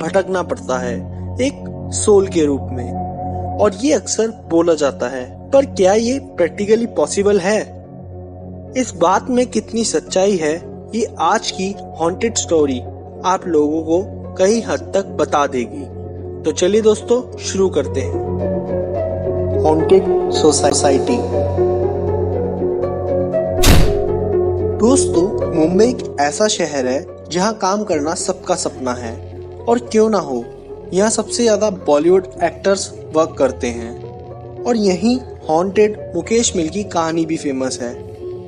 भटकना पड़ता है एक सोल के रूप में, और ये अक्सर बोला जाता है, पर क्या ये प्रैक्टिकली पॉसिबल है? इस बात में कितनी सच्चाई है, ये आज की हॉन्टेड स्टोरी आप लोगों को कई हद तक बता देगी। तो चलिए दोस्तों, शुरू करते हैं। Haunted society. दोस्तों, मुंबई एक ऐसा शहर है जहां काम करना सबका सपना है, और क्यों ना हो, यहाँ सबसे ज्यादा बॉलीवुड एक्टर्स वर्क करते हैं, और यहीं हॉन्टेड मुकेश मिल की कहानी भी फेमस है।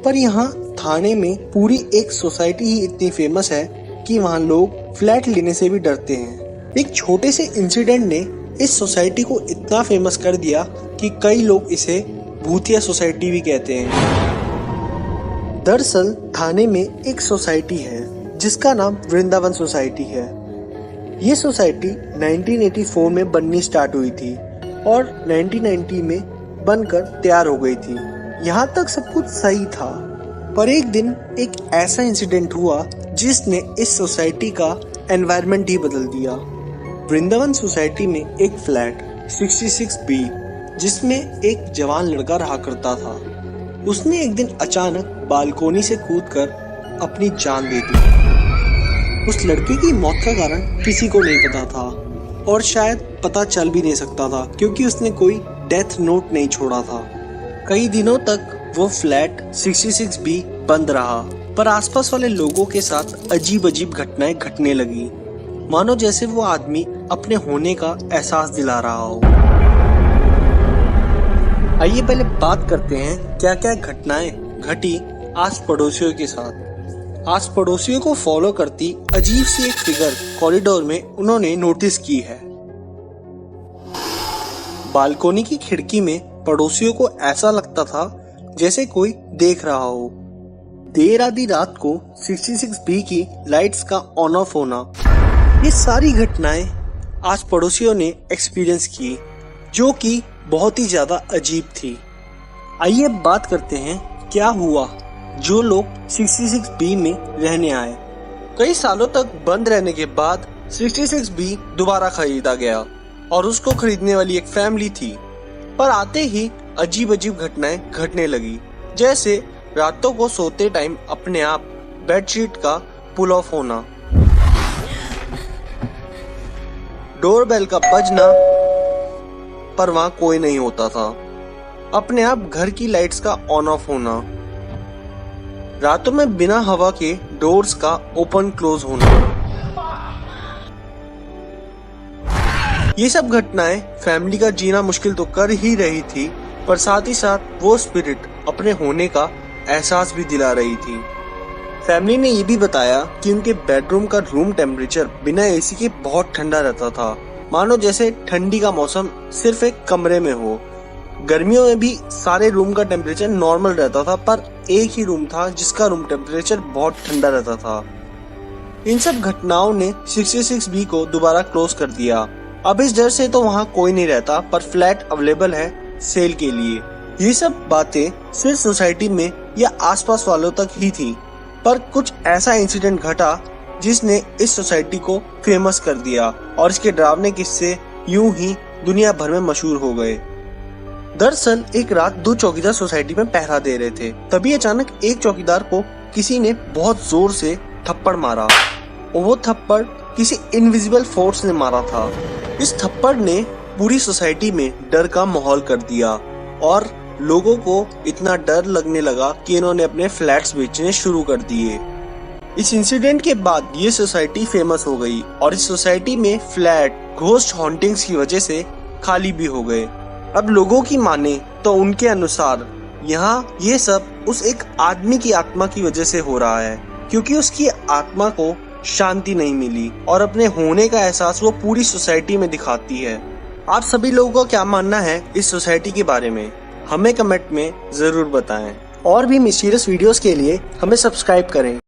पर यहाँ थाने में पूरी एक सोसाइटी ही इतनी फेमस है कि वहाँ लोग फ्लैट लेने से भी डरते हैं। एक छोटे से इंसिडेंट ने इस सोसाइटी को इतना फेमस कर दिया कि कई लोग इसे भूतिया सोसाइटी भी कहते हैं। दरअसल थाने में एक सोसाइटी है जिसका नाम वृंदावन सोसाइटी है। ये सोसाइटी 1984 में बननी स्टार्ट हुई थी और 1990 में बनकर तैयार हो गई थी। यहाँ तक सब कुछ सही था, पर एक दिन एक ऐसा इंसिडेंट हुआ जिसने इस सोसाइटी का एनवायरनमेंट ही बदल दिया। वृंदावन सोसाइटी में एक फ्लैट 66B जिसमें एक जवान लड़का रहा करता था, उसने एक दिन अचानक बालकोनी से कूदकर अपनी जान दे दी। उस लड़के की मौत का कारण किसी को नहीं पता था, और शायद पता चल भी नहीं सकता था क्योंकि उसने कोई डेथ नोट नहीं छोड़ा था। कई दिनों तक वो फ्लैट 66B बंद रहा, पर आसपास वाले लोगों के साथ अजीब अजीब घटनाएं घटने लगी, मानो जैसे वो आदमी अपने होने का एहसास दिला रहा हो। आइए पहले बात करते हैं क्या क्या घटनाएं घटी आस पड़ोसियों के साथ। आस पड़ोसियों को फॉलो करती अजीब सी एक फिगर कॉरिडोर में उन्होंने नोटिस की है। बालकोनी की खिड़की में पड़ोसियों को ऐसा लगता था जैसे कोई देख रहा हो। देर आधी रात को 66B की लाइट्स का ऑन ऑफ होना, ये सारी घटनाएं आज पड़ोसियों ने एक्सपीरियंस की, जो कि बहुत ही ज्यादा अजीब थी। आइए बात करते हैं क्या हुआ जो लोग 66B में रहने आए। कई सालों तक बंद रहने के बाद 66B दोबारा खरीदा गया और उसको खरीदने वाली एक फैमिली थी, पर आते ही अजीब अजीब घटनाएं घटने लगी, जैसे रातों को सोते टाइम अपने आप बेडशीट का पुल ऑफ होना, डोरबेल का बजना पर वहां कोई नहीं होता था, अपने आप घर की लाइट्स का ऑन ऑफ होना, रातों में बिना हवा के डोर्स का ओपन क्लोज होना। ये सब घटनाएं फैमिली का जीना मुश्किल तो कर ही रही थी, पर साथ ही साथ वो स्पिरिट अपने होने का एहसास भी दिला रही थी। फैमिली ने ये भी बताया कि उनके बेडरूम का रूम टेम्परेचर बिना एसी के बहुत ठंडा रहता था, मानो जैसे ठंडी का मौसम सिर्फ एक कमरे में हो। गर्मियों में भी सारे रूम का टेम्परेचर नॉर्मल रहता था, पर एक ही रूम था जिसका रूम टेम्परेचर बहुत ठंडा रहता था। इन सब घटनाओं ने 66B को दोबारा क्लोज कर दिया। अब इस डर से तो वहाँ कोई नहीं रहता, पर फ्लैट अवेलेबल है सेल के लिए। ये सब बातें सिर्फ सोसाइटी में या आसपास वालों तक ही थी, पर कुछ ऐसा इंसिडेंट घटा जिसने इस सोसाइटी को फेमस कर दिया, और इसके डरावने किस्से यूं ही दुनिया भर में मशहूर हो गए। दरअसल एक रात दो चौकीदार सोसाइटी में पहरा दे रहे थे, तभी अचानक एक चौकीदार को किसी ने बहुत जोर से थप्पड़ मारा, और वो थप्पड़ किसी इनविजिबल फोर्स ने मारा था। इस थप्पड़ ने पूरी सोसाइटी में डर का माहौल कर दिया, और लोगों को इतना डर लगने लगा कि इन्होंने अपने फ्लैट्स बेचने शुरू कर दिए। इस इंसिडेंट के बाद ये सोसाइटी फेमस हो गई, और इस सोसाइटी में फ्लैट घोस्ट हॉन्टिंग्स की वजह से खाली भी हो गए। अब लोगों की माने तो उनके अनुसार यहाँ ये सब उस एक आदमी की आत्मा की वजह से हो रहा है, क्योंकि उसकी आत्मा को शांति नहीं मिली और अपने होने का एहसास वो पूरी सोसाइटी में दिखाती है। आप सभी लोगों का क्या मानना है इस सोसाइटी के बारे में, हमें कमेंट में जरूर बताएं। और भी मिस्टीरियस वीडियोस के लिए हमें सब्सक्राइब करें।